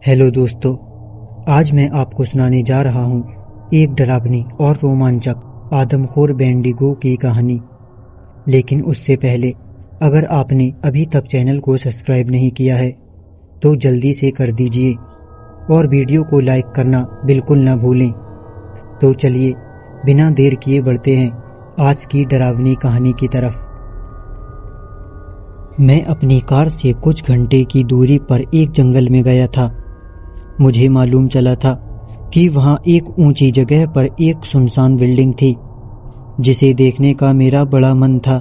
Hello दोस्तों, आज मैं आपको सुनाने जा रहा हूँ एक डरावनी और रोमांचक आदमखोर बेंडिगो की कहानी। लेकिन उससे पहले अगर आपने अभी तक चैनल को सब्सक्राइब नहीं किया है तो जल्दी से कर दीजिए और वीडियो को लाइक करना बिल्कुल ना भूलें। तो चलिए बिना देर किए बढ़ते हैं आज की डरावनी कहानी की तरफ। मैं अपनी कार से कुछ घंटे की दूरी पर एक जंगल में गया था। मुझे मालूम चला था कि वहां एक ऊंची जगह पर एक सुनसान बिल्डिंग थी जिसे देखने का मेरा बड़ा मन था।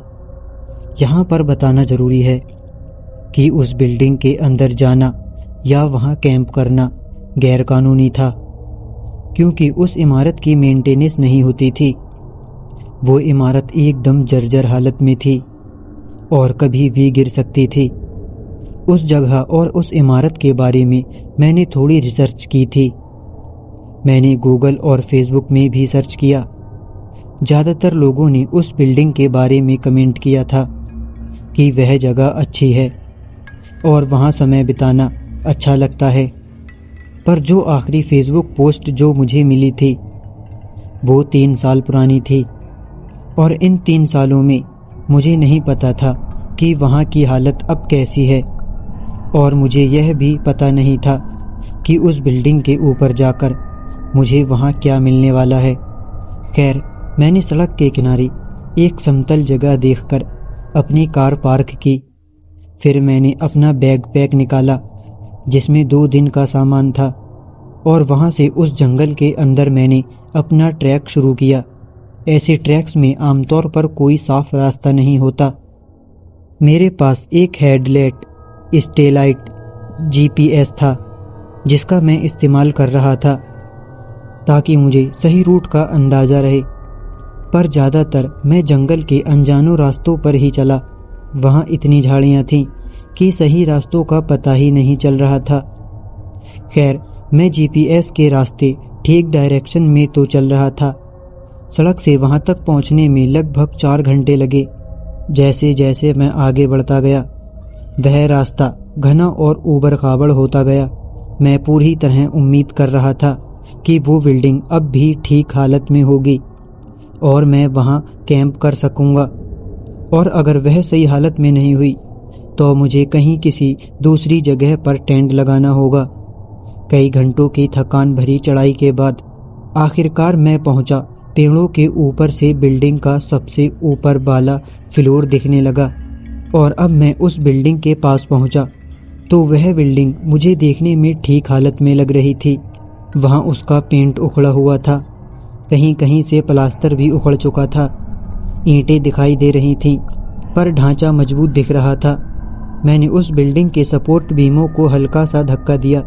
यहाँ पर बताना जरूरी है कि उस बिल्डिंग के अंदर जाना या वहां कैंप करना गैरकानूनी था, क्योंकि उस इमारत की मेंटेनेंस नहीं होती थी। वो इमारत एकदम जर्जर हालत में थी और कभी भी गिर सकती थी। उस जगह और उस इमारत के बारे में मैंने थोड़ी रिसर्च की थी। मैंने गूगल और फेसबुक में भी सर्च किया। ज़्यादातर लोगों ने उस बिल्डिंग के बारे में कमेंट किया था कि वह जगह अच्छी है और वहां समय बिताना अच्छा लगता है। पर जो आखिरी फेसबुक पोस्ट जो मुझे मिली थी वो 3 साल पुरानी थी और इन 3 सालों में मुझे नहीं पता था कि वहाँ की हालत अब कैसी है, और मुझे यह भी पता नहीं था कि उस बिल्डिंग के ऊपर जाकर मुझे वहाँ क्या मिलने वाला है। खैर, मैंने सड़क के किनारे एक समतल जगह देखकर अपनी कार पार्क की। फिर मैंने अपना बैग पैक निकाला जिसमें 2 दिन का सामान था और वहाँ से उस जंगल के अंदर मैंने अपना ट्रैक शुरू किया। ऐसे ट्रैक्स में आमतौर पर कोई साफ रास्ता नहीं होता। मेरे पास एक हेडलाइट स्टेलाइट GPS था जिसका मैं इस्तेमाल कर रहा था ताकि मुझे सही रूट का अंदाजा रहे। पर ज़्यादातर मैं जंगल के अनजानों रास्तों पर ही चला। वहाँ इतनी झाड़ियाँ थीं कि सही रास्तों का पता ही नहीं चल रहा था। खैर, मैं GPS के रास्ते ठीक डायरेक्शन में तो चल रहा था। सड़क से वहाँ तक पहुँचने में लगभग 4 घंटे लगे। जैसे जैसे मैं आगे बढ़ता गया वह रास्ता घना और ऊबड़ खाबड़ होता गया। मैं पूरी तरह उम्मीद कर रहा था कि वो बिल्डिंग अब भी ठीक हालत में होगी और मैं वहाँ कैंप कर सकूँगा, और अगर वह सही हालत में नहीं हुई तो मुझे कहीं किसी दूसरी जगह पर टेंट लगाना होगा। कई घंटों की थकान भरी चढ़ाई के बाद आखिरकार मैं पहुँचा। पेड़ों के ऊपर से बिल्डिंग का सबसे ऊपर वाला फ्लोर दिखने लगा और अब मैं उस बिल्डिंग के पास पहुंचा तो वह बिल्डिंग मुझे देखने में ठीक हालत में लग रही थी। वहां उसका पेंट उखड़ा हुआ था, कहीं कहीं से प्लास्टर भी उखड़ चुका था। ईंटें दिखाई दे रही थीं पर ढांचा मजबूत दिख रहा था। मैंने उस बिल्डिंग के सपोर्ट बीमों को हल्का सा धक्का दिया।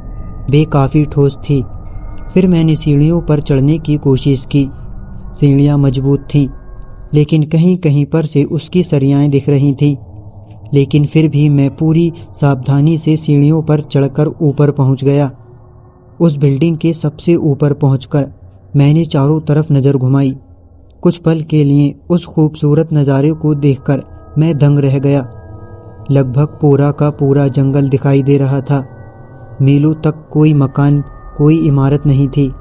वे काफ़ी ठोस थी। फिर मैंने सीढ़ियों पर चढ़ने की कोशिश की। सीढ़ियाँ मजबूत थीं लेकिन कहीं कहीं पर से उसकी सरियाएं दिख रही थीं। लेकिन फिर भी मैं पूरी सावधानी से सीढ़ियों पर चढ़कर ऊपर पहुंच गया। उस बिल्डिंग के सबसे ऊपर पहुंचकर मैंने चारों तरफ नज़र घुमाई। कुछ पल के लिए उस खूबसूरत नज़ारे को देखकर मैं दंग रह गया। लगभग पूरा का पूरा जंगल दिखाई दे रहा था। मीलों तक कोई मकान, कोई इमारत नहीं थी,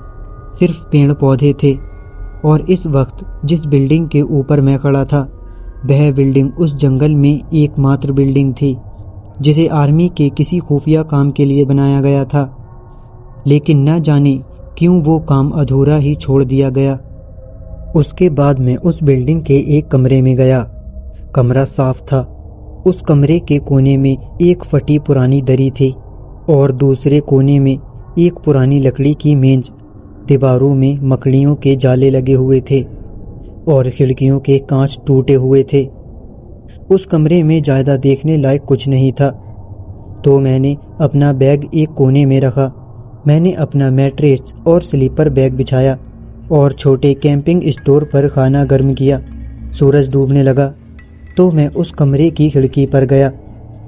सिर्फ पेड़ पौधे थे। और इस वक्त जिस बिल्डिंग के ऊपर मैं खड़ा था वह बिल्डिंग उस जंगल में एकमात्र बिल्डिंग थी जिसे आर्मी के किसी खुफिया काम के लिए बनाया गया था। लेकिन न जाने क्यों वो काम अधूरा ही छोड़ दिया गया। उसके बाद मैं उस बिल्डिंग के एक कमरे में गया। कमरा साफ था। उस कमरे के कोने में एक फटी पुरानी दरी थी और दूसरे कोने में एक पुरानी लकड़ी की मेज। दीवारों में मकड़ियों के जाले लगे हुए थे और खिड़कियों के कांच टूटे हुए थे। उस कमरे में ज़्यादा देखने लायक कुछ नहीं था तो मैंने अपना बैग एक कोने में रखा। मैंने अपना मैट्रेस और स्लीपर बैग बिछाया और छोटे कैंपिंग स्टोर पर खाना गर्म किया। सूरज डूबने लगा तो मैं उस कमरे की खिड़की पर गया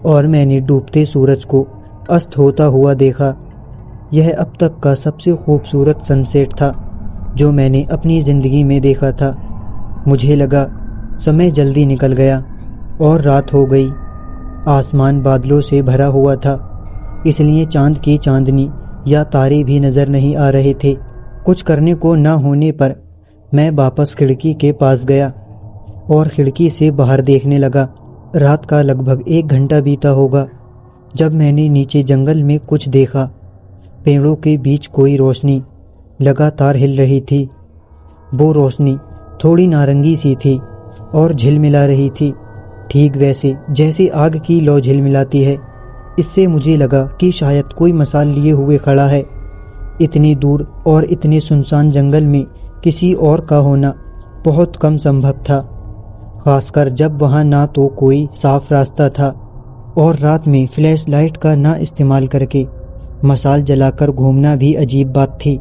और मैंने डूबते सूरज को अस्त होता हुआ देखा। यह अब तक का सबसे खूबसूरत सनसेट था जो मैंने अपनी ज़िंदगी में देखा था। मुझे लगा समय जल्दी निकल गया और रात हो गई। आसमान बादलों से भरा हुआ था, इसलिए चांद की चांदनी या तारे भी नजर नहीं आ रहे थे। कुछ करने को न होने पर मैं वापस खिड़की के पास गया और खिड़की से बाहर देखने लगा। रात का लगभग 1 घंटा बीता होगा जब मैंने नीचे जंगल में कुछ देखा। पेड़ों के बीच कोई रोशनी लगातार हिल रही थी। वो रोशनी थोड़ी नारंगी सी थी और झिलमिला रही थी, ठीक वैसे जैसे आग की लौ झिलमिलाती है। इससे मुझे लगा कि शायद कोई मसाल लिए हुए खड़ा है। इतनी दूर और इतने सुनसान जंगल में किसी और का होना बहुत कम संभव था, खासकर जब वहां ना तो कोई साफ रास्ता था और रात में फ्लैश लाइट का ना इस्तेमाल करके मसाल जलाकर घूमना भी अजीब बात थी।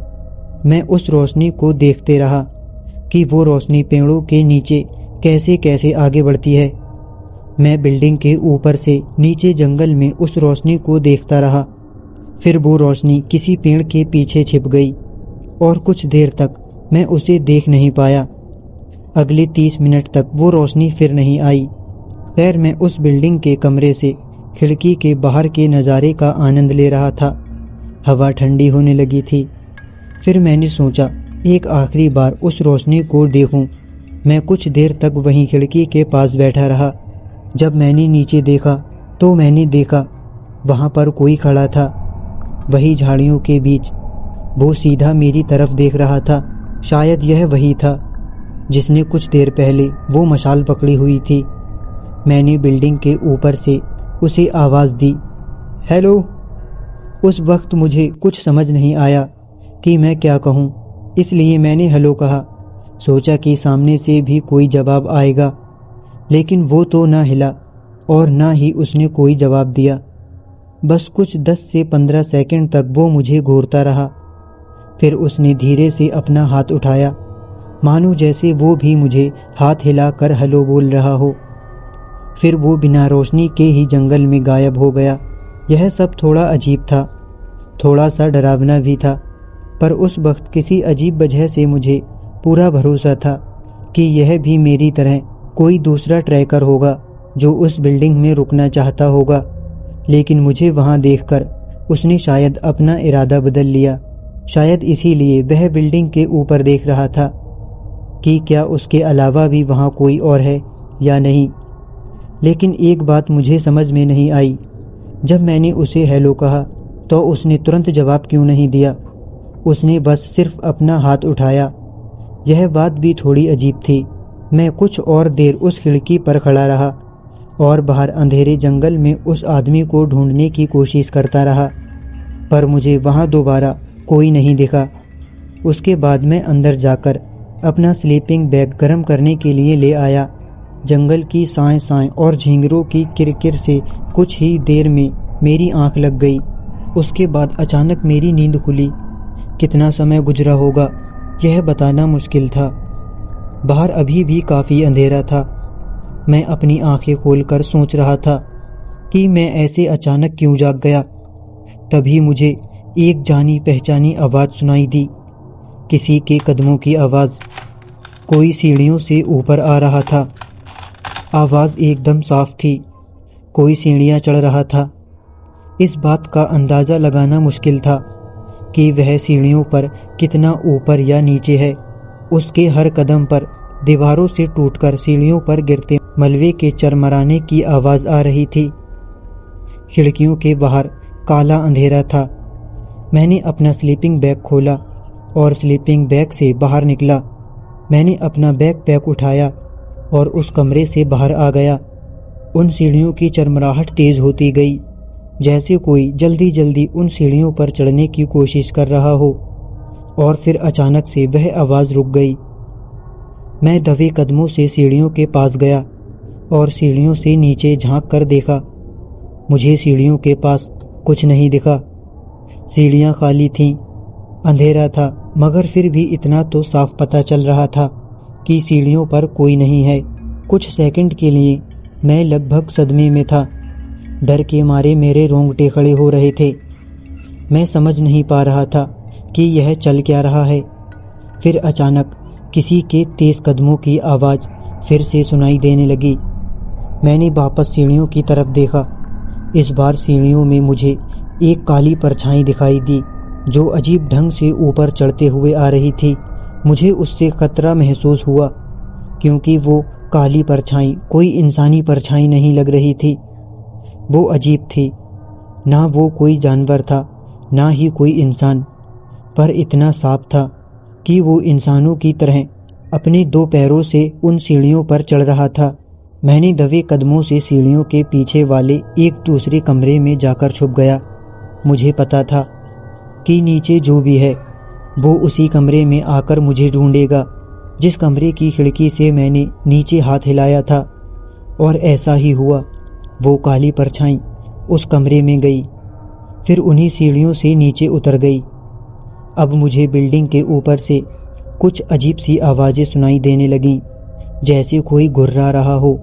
मैं उस रोशनी को देखते रहा कि वो रोशनी पेड़ों के नीचे कैसे कैसे आगे बढ़ती है। मैं बिल्डिंग के ऊपर से नीचे जंगल में उस रोशनी को देखता रहा। फिर वो रोशनी किसी पेड़ के पीछे छिप गई और कुछ देर तक मैं उसे देख नहीं पाया। अगले 30 मिनट तक वो रोशनी फिर नहीं आई। खैर, मैं उस बिल्डिंग के कमरे से खिड़की के बाहर के नज़ारे का आनंद ले रहा था। हवा ठंडी होने लगी थी। फिर मैंने सोचा एक आखिरी बार उस रोशनी को देखूं। मैं कुछ देर तक वहीं खिड़की के पास बैठा रहा। जब मैंने नीचे देखा तो मैंने देखा वहां पर कोई खड़ा था, वही झाड़ियों के बीच। वो सीधा मेरी तरफ देख रहा था। शायद यह वही था जिसने कुछ देर पहले वो मशाल पकड़ी हुई थी। मैंने बिल्डिंग के ऊपर से उसे आवाज़ दी, हेलो। उस वक्त मुझे कुछ समझ नहीं आया कि मैं क्या कहूँ, इसलिए मैंने हेलो कहा। सोचा कि सामने से भी कोई जवाब आएगा, लेकिन वो तो ना हिला और ना ही उसने कोई जवाब दिया। बस कुछ 10 से 15 सेकंड तक वो मुझे घूरता रहा। फिर उसने धीरे से अपना हाथ उठाया, मानो जैसे वो भी मुझे हाथ हिलाकर हेलो बोल रहा हो। फिर वो बिना रोशनी के ही जंगल में गायब हो गया। यह सब थोड़ा अजीब था, थोड़ा सा डरावना भी था, पर उस वक्त किसी अजीब वजह से मुझे पूरा भरोसा था कि यह भी मेरी तरह कोई दूसरा ट्रैकर होगा जो उस बिल्डिंग में रुकना चाहता होगा। लेकिन मुझे वहां देखकर उसने शायद अपना इरादा बदल लिया। शायद इसीलिए वह बिल्डिंग के ऊपर देख रहा था कि क्या उसके अलावा भी वहां कोई और है या नहीं। लेकिन एक बात मुझे समझ में नहीं आई, जब मैंने उसे हेलो कहा तो उसने तुरंत जवाब क्यों नहीं दिया। उसने बस सिर्फ अपना हाथ उठाया। यह बात भी थोड़ी अजीब थी। मैं कुछ और देर उस खिड़की पर खड़ा रहा और बाहर अंधेरे जंगल में उस आदमी को ढूंढने की कोशिश करता रहा, पर मुझे वहां दोबारा कोई नहीं दिखा। उसके बाद मैं अंदर जाकर अपना स्लीपिंग बैग गर्म करने के लिए ले आया। जंगल की साएं साएं और झींगरों की किरकिर से कुछ ही देर में मेरी आंख लग गई। उसके बाद अचानक मेरी नींद खुली। कितना समय गुजरा होगा यह बताना मुश्किल था। बाहर अभी भी काफी अंधेरा था। मैं अपनी आंखें खोलकर सोच रहा था कि मैं ऐसे अचानक क्यों जाग गया। तभी मुझे एक जानी पहचानी आवाज सुनाई दी, किसी के कदमों की आवाज। कोई सीढ़ियों से ऊपर आ रहा था। आवाज एकदम साफ थी। कोई सीढ़ियां चढ़ रहा था। इस बात का अंदाजा लगाना मुश्किल था कि वह सीढ़ियों पर कितना ऊपर या नीचे है। उसके हर कदम पर दीवारों से टूटकर सीढ़ियों पर गिरते मलबे के चरमराने की आवाज आ रही थी। खिड़कियों के बाहर काला अंधेरा था। मैंने अपना स्लीपिंग बैग खोला और स्लीपिंग बैग से बाहर निकला। मैंने अपना बैग पैक उठाया और उस कमरे से बाहर आ गया। उन सीढ़ियों की चरमराहट तेज होती गई, जैसे कोई जल्दी जल्दी उन सीढ़ियों पर चढ़ने की कोशिश कर रहा हो। और फिर अचानक से वह आवाज रुक गई। मैं दबे कदमों से सीढ़ियों के पास गया और सीढ़ियों से नीचे झांक कर देखा। मुझे सीढ़ियों के पास कुछ नहीं दिखा। सीढ़ियां खाली थीं। अंधेरा था, मगर फिर भी इतना तो साफ पता चल रहा था कि सीढ़ियों पर कोई नहीं है। कुछ सेकंड के लिए मैं लगभग सदमे में था। डर के मारे मेरे रोंगटे खड़े हो रहे थे। मैं समझ नहीं पा रहा था कि यह चल क्या रहा है। फिर अचानक किसी के तेज कदमों की आवाज फिर से सुनाई देने लगी। मैंने वापस सीढ़ियों की तरफ देखा। इस बार सीढ़ियों में मुझे एक काली परछाई दिखाई दी जो अजीब ढंग से ऊपर चढ़ते हुए आ रही थी। मुझे उससे खतरा महसूस हुआ क्योंकि वो काली परछाई कोई इंसानी परछाई नहीं लग रही थी। वो अजीब थी, ना वो कोई जानवर था ना ही कोई इंसान, पर इतना साफ था कि वो इंसानों की तरह अपने 2 पैरों से उन सीढ़ियों पर चढ़ रहा था। मैंने दबे कदमों से सीढ़ियों के पीछे वाले एक दूसरे कमरे में जाकर छुप गया। मुझे पता था कि नीचे जो भी है वो उसी कमरे में आकर मुझे ढूंढेगा जिस कमरे की खिड़की से मैंने नीचे हाथ हिलाया था। और ऐसा ही हुआ। वो काली परछाई उस कमरे में गई, फिर उन्हीं सीढ़ियों से नीचे उतर गई। अब मुझे बिल्डिंग के ऊपर से कुछ अजीब सी आवाज़ें सुनाई देने लगीं, जैसे कोई गुर्रा रहा हो।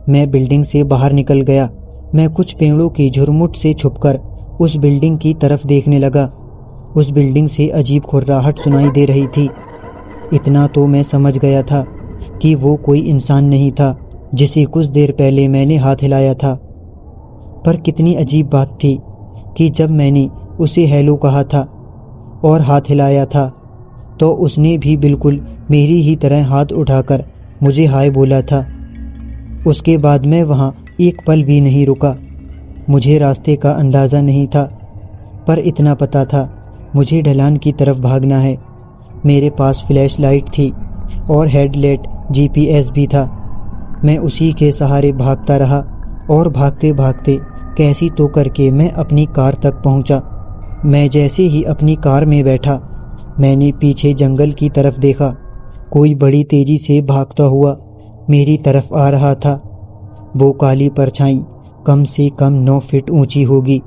मैं बिल्डिंग से बाहर निकल गया। मैं कुछ पेड़ों की झुरमुट से छुपकर उस बिल्डिंग की तरफ देखने लगा। उस बिल्डिंग से अजीब खुर्राहट सुनाई दे रही थी। इतना तो मैं समझ गया था कि वो कोई इंसान नहीं था जिसे कुछ देर पहले मैंने हाथ हिलाया था। पर कितनी अजीब बात थी कि जब मैंने उसे हेलो कहा था और हाथ हिलाया था तो उसने भी बिल्कुल मेरी ही तरह हाथ उठाकर मुझे हाय बोला था। उसके बाद मैं वहाँ एक पल भी नहीं रुका। मुझे रास्ते का अंदाज़ा नहीं था, पर इतना पता था मुझे ढलान की तरफ भागना है। मेरे पास फ्लैश लाइट थी और हेडलाइट GPS भी था। मैं उसी के सहारे भागता रहा और भागते भागते कैसी तो करके मैं अपनी कार तक पहुंचा। मैं जैसे ही अपनी कार में बैठा, मैंने पीछे जंगल की तरफ देखा। कोई बड़ी तेजी से भागता हुआ मेरी तरफ आ रहा था। वो काली परछाई कम से कम 9 फीट ऊंची होगी।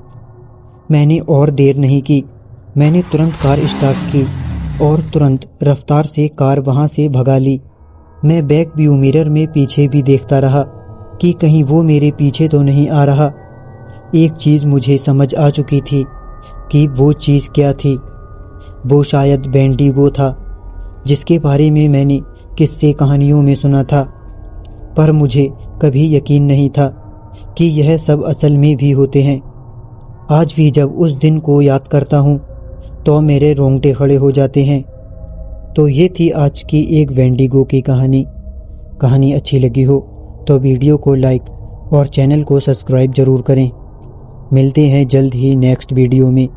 मैंने और देर नहीं की। मैंने तुरंत कार स्टार्ट की और तुरंत रफ्तार से कार वहां से भगा ली। मैं बैक व्यू मिरर में पीछे भी देखता रहा कि कहीं वो मेरे पीछे तो नहीं आ रहा। एक चीज़ मुझे समझ आ चुकी थी कि वो चीज़ क्या थी। वो शायद वेंडिगो था, जिसके बारे में मैंने किस्से कहानियों में सुना था, पर मुझे कभी यकीन नहीं था कि यह सब असल में भी होते हैं। आज भी जब उस दिन को याद करता हूँ तो मेरे रोंगटे खड़े हो जाते हैं। तो ये थी आज की एक वेंडिगो की कहानी। कहानी अच्छी लगी हो तो वीडियो को लाइक और चैनल को सब्सक्राइब जरूर करें। मिलते हैं जल्द ही नेक्स्ट वीडियो में।